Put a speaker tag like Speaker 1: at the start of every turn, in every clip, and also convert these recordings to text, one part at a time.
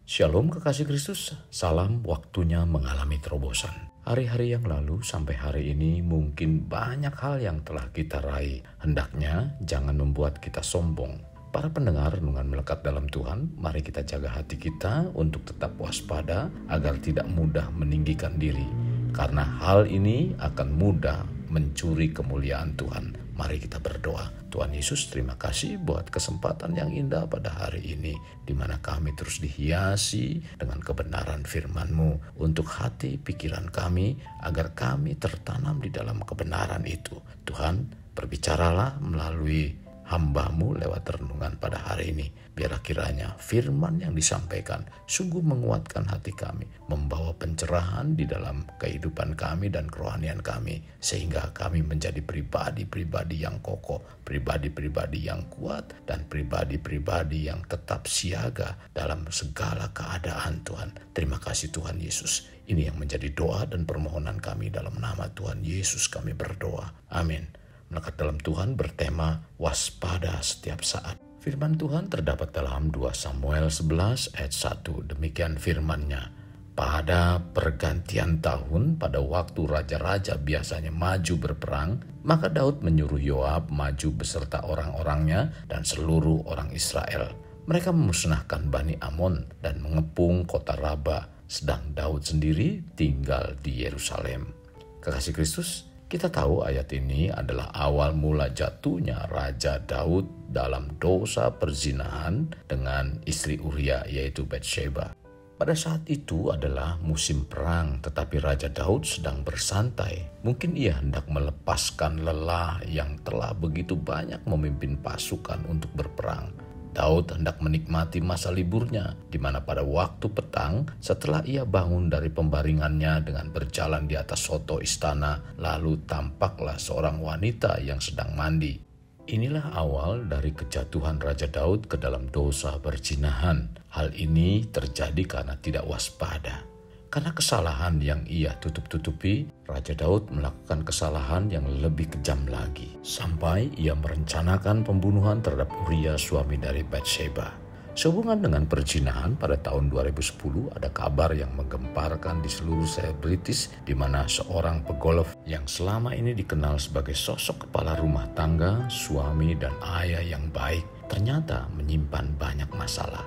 Speaker 1: Shalom kekasih Kristus, salam waktunya mengalami terobosan. Hari-hari yang lalu sampai hari ini mungkin banyak hal yang telah kita raih. Hendaknya jangan membuat kita sombong. Para pendengar renungan melekat dalam Tuhan, mari kita jaga hati kita untuk tetap waspada agar tidak mudah meninggikan diri. Karena hal ini akan mudah mencuri kemuliaan Tuhan. Mari kita berdoa. Tuhan Yesus, terima kasih buat kesempatan yang indah pada hari ini, di mana kami terus dihiasi dengan kebenaran firman-Mu untuk hati pikiran kami, agar kami tertanam di dalam kebenaran itu. Tuhan, berbicaralah melalui hamba-Mu lewat renungan pada hari ini. Biarlah kiranya firman yang disampaikan sungguh menguatkan hati kami, membawa pencerahan di dalam kehidupan kami dan kerohanian kami, sehingga kami menjadi pribadi-pribadi yang kokoh, pribadi-pribadi yang kuat, dan pribadi-pribadi yang tetap siaga dalam segala keadaan Tuhan. Terima kasih Tuhan Yesus. Ini yang menjadi doa dan permohonan kami dalam nama Tuhan Yesus kami berdoa. Amin. Melekat dalam Tuhan bertema waspada setiap saat. Firman Tuhan terdapat dalam 2 Samuel 11 ayat 1. Demikian firman-Nya. Pada pergantian tahun, pada waktu raja-raja biasanya maju berperang, maka Daud menyuruh Yoab maju beserta orang-orangnya dan seluruh orang Israel. Mereka memusnahkan Bani Amon dan mengepung kota Raba, sedang Daud sendiri tinggal di Yerusalem. Kekasih Kristus, kita tahu ayat ini adalah awal mula jatuhnya Raja Daud dalam dosa perzinahan dengan istri Uria, yaitu Batsheba. Pada saat itu adalah musim perang, tetapi Raja Daud sedang bersantai. Mungkin ia hendak melepaskan lelah yang telah begitu banyak memimpin pasukan untuk berperang. Daud hendak menikmati masa liburnya, di mana pada waktu petang setelah ia bangun dari pembaringannya dengan berjalan di atas soto istana, lalu tampaklah seorang wanita yang sedang mandi. Inilah awal dari kejatuhan Raja Daud ke dalam dosa perzinahan. Hal ini terjadi karena tidak waspada. Karena kesalahan yang ia tutup-tutupi, Raja Daud melakukan kesalahan yang lebih kejam lagi. Sampai ia merencanakan pembunuhan terhadap Uria, suami dari Batsheba. Sehubungan dengan perzinahan, pada tahun 2010 ada kabar yang menggemparkan di seluruh selebritis, di mana seorang pegolf yang selama ini dikenal sebagai sosok kepala rumah tangga, suami dan ayah yang baik, ternyata menyimpan banyak masalah.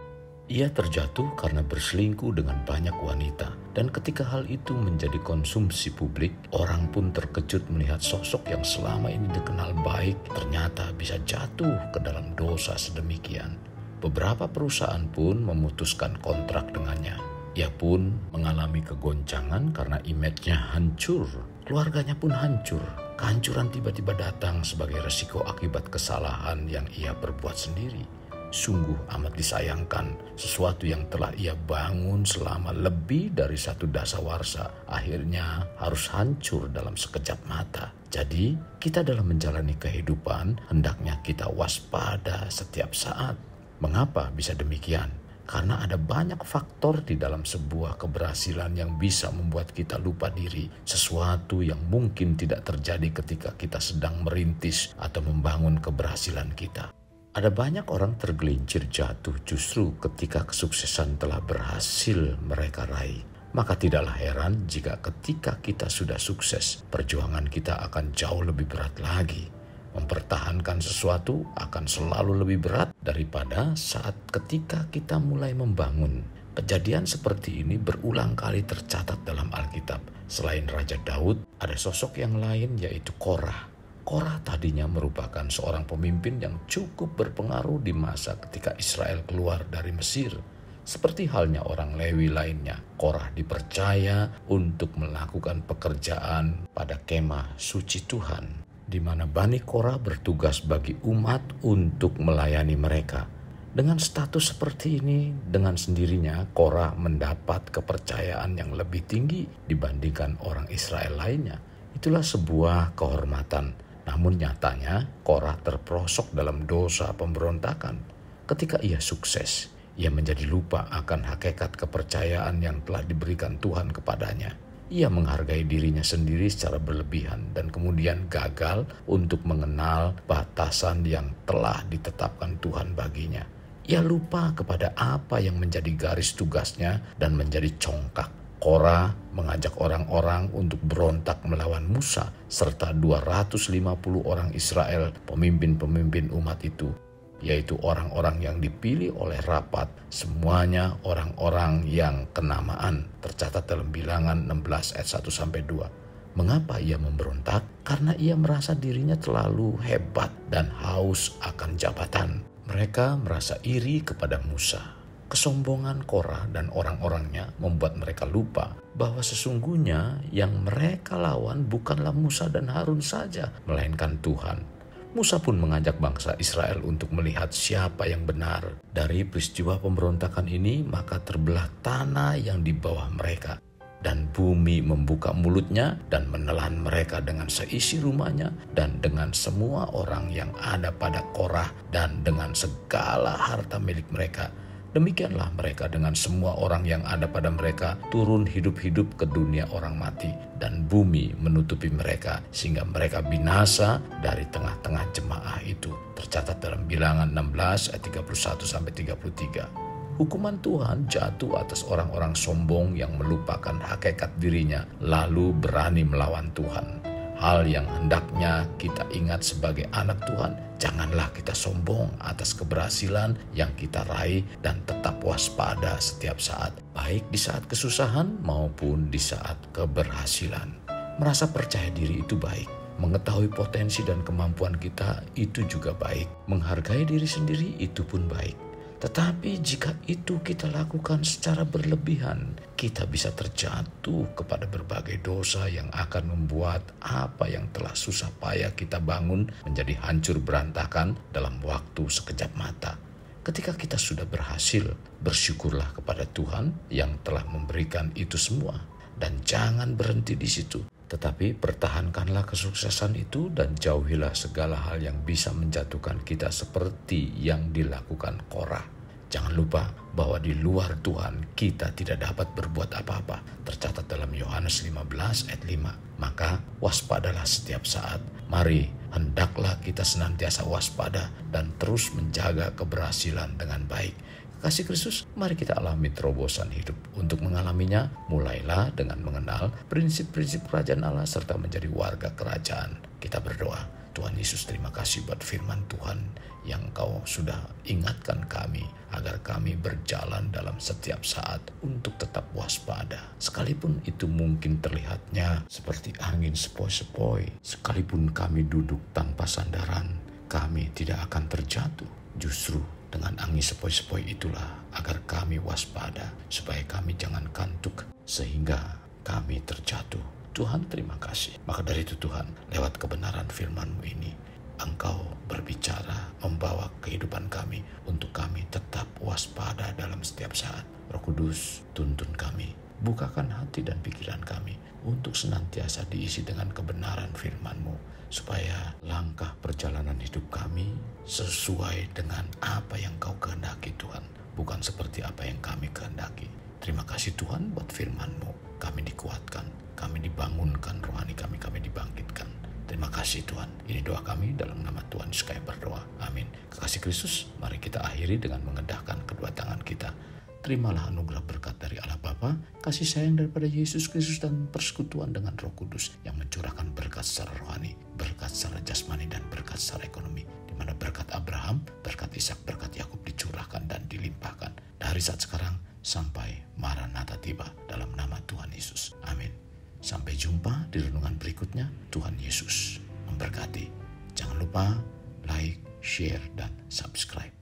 Speaker 1: Ia terjatuh karena berselingkuh dengan banyak wanita, dan ketika hal itu menjadi konsumsi publik, orang pun terkejut melihat sosok yang selama ini dikenal baik ternyata bisa jatuh ke dalam dosa sedemikian. Beberapa perusahaan pun memutuskan kontrak dengannya. Ia pun mengalami kegoncangan karena image-nya hancur, keluarganya pun hancur. Kehancuran tiba-tiba datang sebagai resiko akibat kesalahan yang ia perbuat sendiri. Sungguh amat disayangkan, sesuatu yang telah ia bangun selama lebih dari 1 dasawarsa akhirnya harus hancur dalam sekejap mata. Jadi kita dalam menjalani kehidupan hendaknya kita waspada setiap saat. Mengapa bisa demikian? Karena ada banyak faktor di dalam sebuah keberhasilan yang bisa membuat kita lupa diri. Sesuatu yang mungkin tidak terjadi ketika kita sedang merintis atau membangun keberhasilan kita. Ada banyak orang tergelincir jatuh justru ketika kesuksesan telah berhasil mereka raih. Maka tidaklah heran jika ketika kita sudah sukses, perjuangan kita akan jauh lebih berat lagi. Mempertahankan sesuatu akan selalu lebih berat daripada saat ketika kita mulai membangun. Kejadian seperti ini berulang kali tercatat dalam Alkitab. Selain Raja Daud, ada sosok yang lain yaitu Korah. Korah tadinya merupakan seorang pemimpin yang cukup berpengaruh di masa ketika Israel keluar dari Mesir. Seperti halnya orang Lewi lainnya, Korah dipercaya untuk melakukan pekerjaan pada kemah suci Tuhan, di mana Bani Korah bertugas bagi umat untuk melayani mereka. Dengan status seperti ini, dengan sendirinya Korah mendapat kepercayaan yang lebih tinggi dibandingkan orang Israel lainnya. Itulah sebuah kehormatan. Namun nyatanya Korah terperosok dalam dosa pemberontakan. Ketika ia sukses, ia menjadi lupa akan hakikat kepercayaan yang telah diberikan Tuhan kepadanya. Ia menghargai dirinya sendiri secara berlebihan dan kemudian gagal untuk mengenal batasan yang telah ditetapkan Tuhan baginya. Ia lupa kepada apa yang menjadi garis tugasnya dan menjadi congkak. Korah mengajak orang-orang untuk berontak melawan Musa serta 250 orang Israel, pemimpin-pemimpin umat itu, yaitu orang-orang yang dipilih oleh rapat, semuanya orang-orang yang kenamaan, tercatat dalam Bilangan 16 ayat 1-2. Mengapa ia memberontak? Karena ia merasa dirinya terlalu hebat dan haus akan jabatan. Mereka merasa iri kepada Musa. Kesombongan Korah dan orang-orangnya membuat mereka lupa bahwa sesungguhnya yang mereka lawan bukanlah Musa dan Harun saja, melainkan Tuhan. Musa pun mengajak bangsa Israel untuk melihat siapa yang benar. Dari peristiwa pemberontakan ini, maka terbelah tanah yang di bawah mereka. Dan bumi membuka mulutnya dan menelan mereka dengan seisi rumahnya dan dengan semua orang yang ada pada Korah dan dengan segala harta milik mereka. Demikianlah mereka dengan semua orang yang ada pada mereka turun hidup-hidup ke dunia orang mati, dan bumi menutupi mereka sehingga mereka binasa dari tengah-tengah jemaah itu. Tercatat dalam Bilangan 16 ayat 31-33. Hukuman Tuhan jatuh atas orang-orang sombong yang melupakan hakikat dirinya lalu berani melawan Tuhan. Hal yang hendaknya kita ingat sebagai anak Tuhan, janganlah kita sombong atas keberhasilan yang kita raih dan tetap waspada setiap saat, baik di saat kesusahan maupun di saat keberhasilan. Merasa percaya diri itu baik. Mengetahui potensi dan kemampuan kita itu juga baik. Menghargai diri sendiri itu pun baik. Tetapi jika itu kita lakukan secara berlebihan, kita bisa terjatuh kepada berbagai dosa yang akan membuat apa yang telah susah payah kita bangun menjadi hancur berantakan dalam waktu sekejap mata. Ketika kita sudah berhasil, bersyukurlah kepada Tuhan yang telah memberikan itu semua. Dan jangan berhenti di situ. Tetapi pertahankanlah kesuksesan itu dan jauhilah segala hal yang bisa menjatuhkan kita seperti yang dilakukan Korah. Jangan lupa bahwa di luar Tuhan kita tidak dapat berbuat apa-apa. Tercatat dalam Yohanes 15 ayat 5. Maka waspadalah setiap saat. Mari hendaklah kita senantiasa waspada dan terus menjaga keberhasilan dengan baik. Kasih Kristus, mari kita alami terobosan hidup. Untuk mengalaminya, mulailah dengan mengenal prinsip-prinsip kerajaan Allah serta menjadi warga kerajaan. Kita berdoa, Tuhan Yesus, terima kasih buat firman Tuhan yang Kau sudah ingatkan kami agar kami berjalan dalam setiap saat untuk tetap waspada. Sekalipun itu mungkin terlihatnya seperti angin sepoi-sepoi, sekalipun kami duduk tanpa sandaran, kami tidak akan terjatuh. Justru dengan angin sepoi-sepoi itulah agar kami waspada, supaya kami jangan kantuk sehingga kami terjatuh. Tuhan, terima kasih. Maka dari itu Tuhan, lewat kebenaran firman-Mu ini, Engkau berbicara membawa kehidupan kami untuk kami tetap waspada dalam setiap saat. Roh Kudus, tuntun kami, bukakan hati dan pikiran kami untuk senantiasa diisi dengan kebenaran firman-Mu, supaya langkah perjalanan hidup kami sesuai dengan apa yang Kau kehendaki Tuhan, bukan seperti apa yang kami kehendaki. Terima kasih Tuhan buat firman-Mu. Kami dikuatkan, kami dibangunkan, rohani kami dibangkitkan. Terima kasih Tuhan. Ini doa kami dalam nama Tuhan Yesus kami berdoa. Amin. Kekasih Kristus, mari kita akhiri dengan mengendahkan kedua tangan kita. Terimalah anugerah berkat dari Allah Bapa, kasih sayang daripada Yesus Kristus, dan persekutuan dengan Roh Kudus yang mencurahkan berkat secara rohani, berkat secara jasmani, dan berkat secara ekonomi. Di mana berkat Abraham, berkat Ishak, berkat Yakub dicurahkan dan dilimpahkan dari saat sekarang sampai Maranatha tiba, dalam nama Tuhan Yesus. Amin. Sampai jumpa di renungan berikutnya. Tuhan Yesus memberkati. Jangan lupa like, share, dan subscribe.